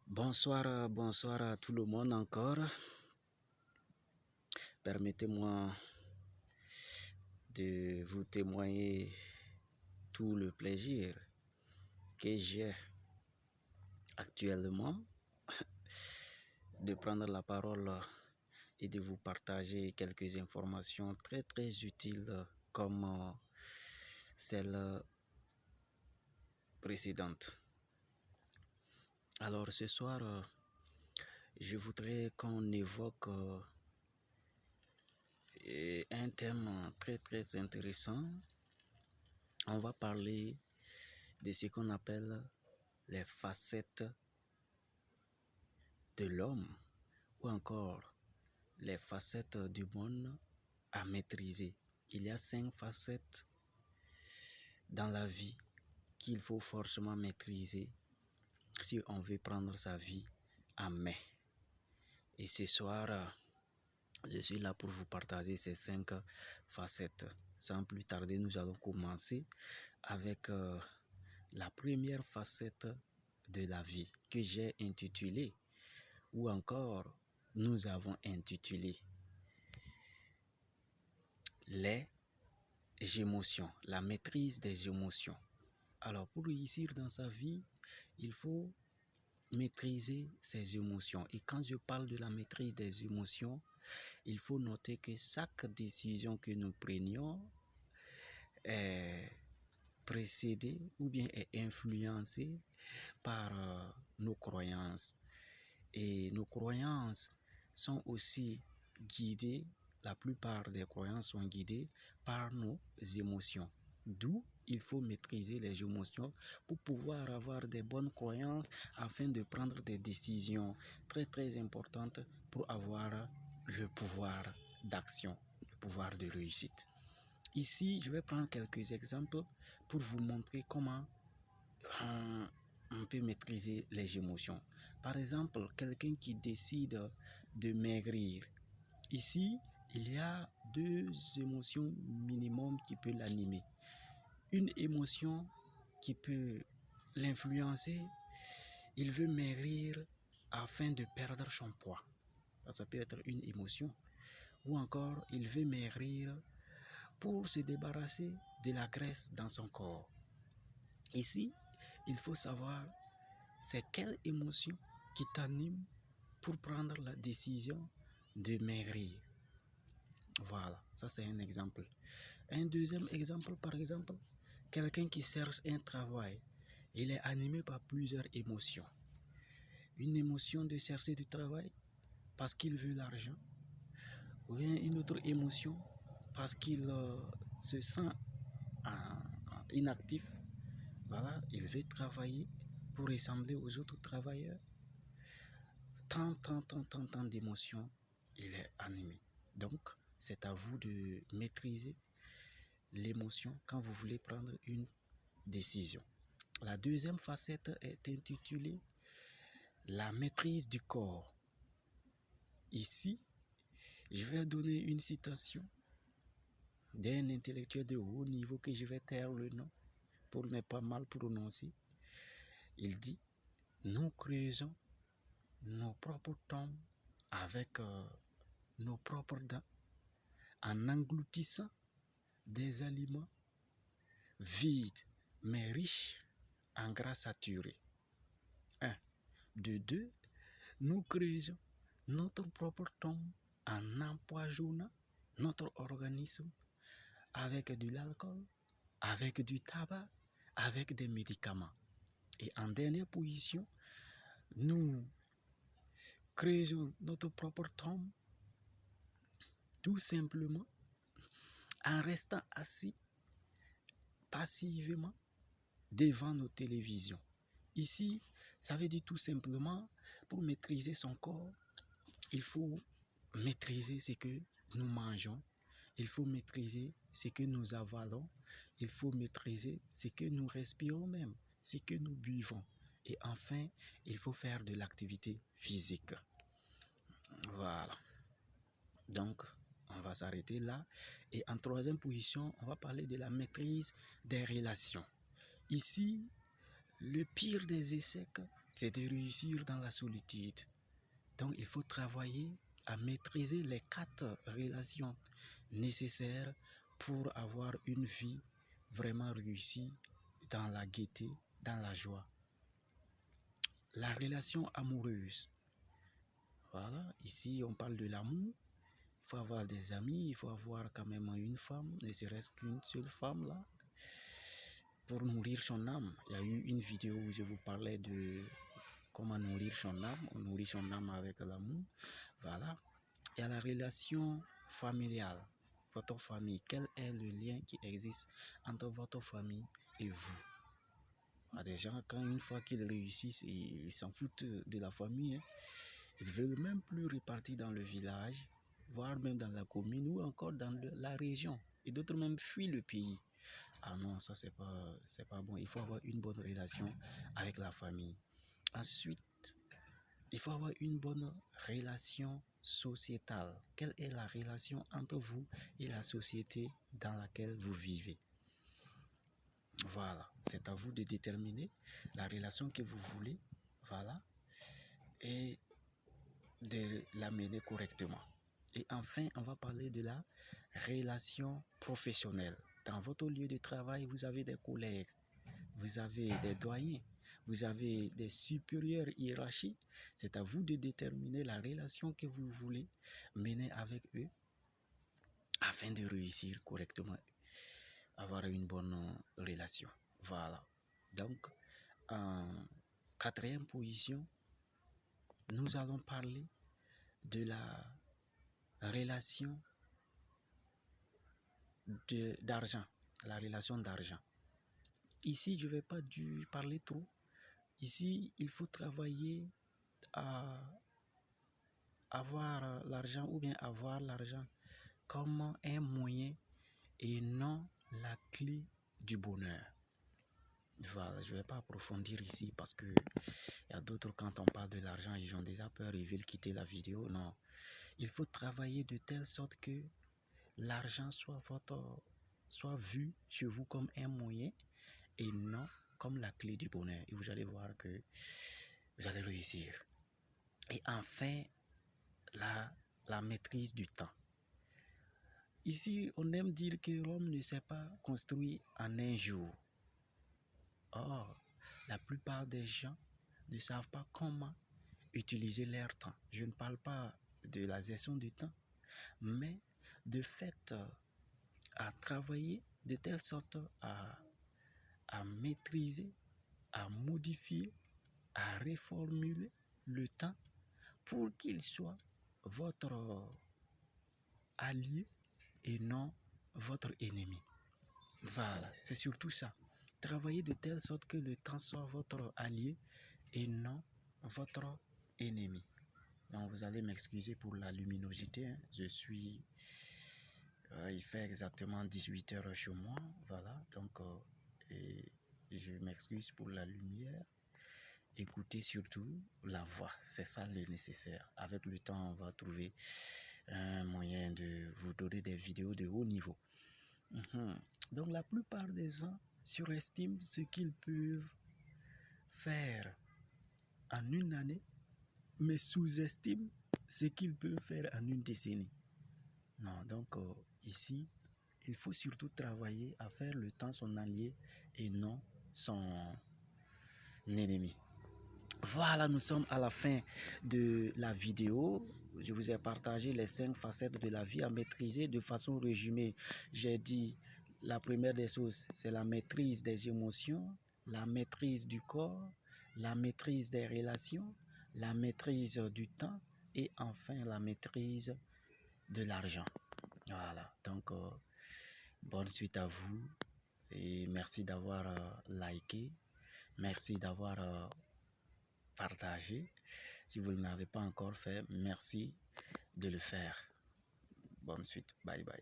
Bonsoir à tout le monde encore. Permettez-moi de vous témoigner tout le plaisir que j'ai actuellement de prendre la parole et de vous partager quelques informations très utiles comme celles précédentes. Alors ce soir, je voudrais qu'on évoque un thème très intéressant. On va parler de ce qu'on appelle les facettes de l'homme ou encore les facettes du monde à maîtriser. Il y a 5 facettes dans la vie qu'il faut forcément maîtriser si on veut prendre sa vie en main. Et ce soir, je suis là pour vous partager ces 5 facettes. Sans plus tarder, nous allons commencer avec la première facette de la vie que j'ai intitulée ou encore nous avons intitulé les émotions, la maîtrise des émotions. Alors pour réussir dans sa vie, il faut maîtriser ses émotions. Et quand je parle de la maîtrise des émotions, il faut noter que chaque décision que nous prenions est précédée ou bien est influencée par nos croyances. Et nos croyances sont aussi guidées, la plupart des croyances sont guidées par nos émotions. D'où il faut maîtriser les émotions pour pouvoir avoir des bonnes croyances afin de prendre des décisions très importantes pour avoir le pouvoir d'action, le pouvoir de réussite. Ici, je vais prendre quelques exemples pour vous montrer comment on peut maîtriser les émotions. Par exemple, quelqu'un qui décide de maigrir. Ici, il y a 2 émotions minimum qui peuvent l'animer. Une émotion qui peut l'influencer, il veut maigrir afin de perdre son poids. Ça peut être une émotion. Ou encore, il veut maigrir pour se débarrasser de la graisse dans son corps. Ici, il faut savoir c'est quelle émotion qui t'anime pour prendre la décision de maigrir. Voilà, ça c'est un exemple. Un deuxième exemple, par exemple, quelqu'un qui cherche un travail, il est animé par plusieurs émotions. Une émotion de chercher du travail parce qu'il veut l'argent, ou bien une autre émotion parce qu'il se sent inactif. Voilà, il veut travailler pour ressembler aux autres travailleurs. Tant d'émotions, il est animé. Donc, c'est à vous de maîtriser l'émotion quand vous voulez prendre une décision. La deuxième facette est intitulée la maîtrise du corps. Ici, je vais donner une citation d'un intellectuel de haut niveau que je vais taire le nom pour ne pas mal prononcer. Il dit, nous creusons nos propres tombes avec nos propres dents en engloutissant des aliments vides mais riches en gras saturés. 1. De 2. Nous creusons notre propre tombe en empoisonnant notre organisme avec de l'alcool, avec du tabac, avec des médicaments. Et en dernière position, nous creusons notre propre tombe tout simplement en restant assis passivement devant nos télévisions. Ici, ça veut dire tout simplement, pour maîtriser son corps, il faut maîtriser ce que nous mangeons, il faut maîtriser ce que nous avalons, il faut maîtriser ce que nous respirons même, ce que nous buvons. Et enfin, il faut faire de l'activité physique. Voilà. Donc, on va s'arrêter là. Et en troisième position, on va parler de la maîtrise des relations. Ici, le pire des échecs, c'est de réussir dans la solitude. Donc, il faut travailler à maîtriser les 4 relations nécessaires pour avoir une vie vraiment réussie dans la gaieté, dans la joie. La relation amoureuse. Voilà, ici on parle de l'amour. Il faut avoir des amis, il faut avoir quand même une femme, ne serait-ce qu'une seule femme là, pour nourrir son âme. Il y a eu une vidéo où je vous parlais de comment nourrir son âme. On nourrit son âme avec l'amour. Voilà. Il y a la relation familiale. Votre famille, quel est le lien qui existe entre votre famille et vous? Il y a des gens, quand une fois qu'ils réussissent, ils s'en foutent de la famille. Hein. Ils ne veulent même plus repartir dans le village, voire même dans la commune ou encore dans la région. Et d'autres même fuient le pays. Ah non, ça c'est pas bon. Il faut avoir une bonne relation avec la famille. Ensuite, il faut avoir une bonne relation sociétale. Quelle est la relation entre vous et la société dans laquelle vous vivez? Voilà, c'est à vous de déterminer la relation que vous voulez, voilà, et de la mener correctement. Et enfin, on va parler de la relation professionnelle. Dans votre lieu de travail, vous avez des collègues, vous avez des doyens, vous avez des supérieurs hiérarchiques. C'est à vous de déterminer la relation que vous voulez mener avec eux afin de réussir correctement, avoir une bonne relation. Voilà. Donc, en 4e position, nous allons parler de la relation d'argent, la relation d'argent. Ici, je ne vais pas parler trop. Ici, il faut travailler à avoir l'argent ou bien avoir l'argent comme un moyen et non la clé du bonheur. Voilà, je ne vais pas approfondir ici parce que il y a d'autres, quand on parle de l'argent, ils ont déjà peur, ils veulent quitter la vidéo. Non, il faut travailler de telle sorte que l'argent soit vu chez vous comme un moyen et non comme la clé du bonheur. Et vous allez voir que vous allez réussir. Et enfin, la maîtrise du temps. Ici, on aime dire que l'homme ne s'est pas construit en un jour. Or, la plupart des gens ne savent pas comment utiliser leur temps. Je ne parle pas de la gestion du temps, mais de fait à travailler de telle sorte à maîtriser, à modifier, à reformuler le temps pour qu'il soit votre allié et non votre ennemi. Voilà, c'est surtout ça. Travaillez de telle sorte que le temps soit votre allié et non votre ennemi. Donc vous allez m'excuser pour la luminosité. Hein. Il fait exactement 18 heures chez moi. Voilà, donc et je m'excuse pour la lumière. Écoutez surtout la voix, c'est ça le nécessaire. Avec le temps, on va trouver un moyen de vous donner des vidéos de haut niveau. Donc la plupart des gens surestiment ce qu'ils peuvent faire en une année, mais sous-estiment ce qu'ils peuvent faire en une décennie. Non, donc ici, il faut surtout travailler à faire le temps son allié et non son ennemi. Voilà, nous sommes à la fin de la vidéo. Je vous ai partagé les 5 facettes de la vie à maîtriser de façon résumée. J'ai dit la première des choses, c'est la maîtrise des émotions, la maîtrise du corps, la maîtrise des relations, la maîtrise du temps et enfin la maîtrise de l'argent. Voilà, donc bonne suite à vous et merci d'avoir liké, merci d'avoir partagé. Si vous ne l'avez pas encore fait, merci de le faire. Bonne suite. Bye bye.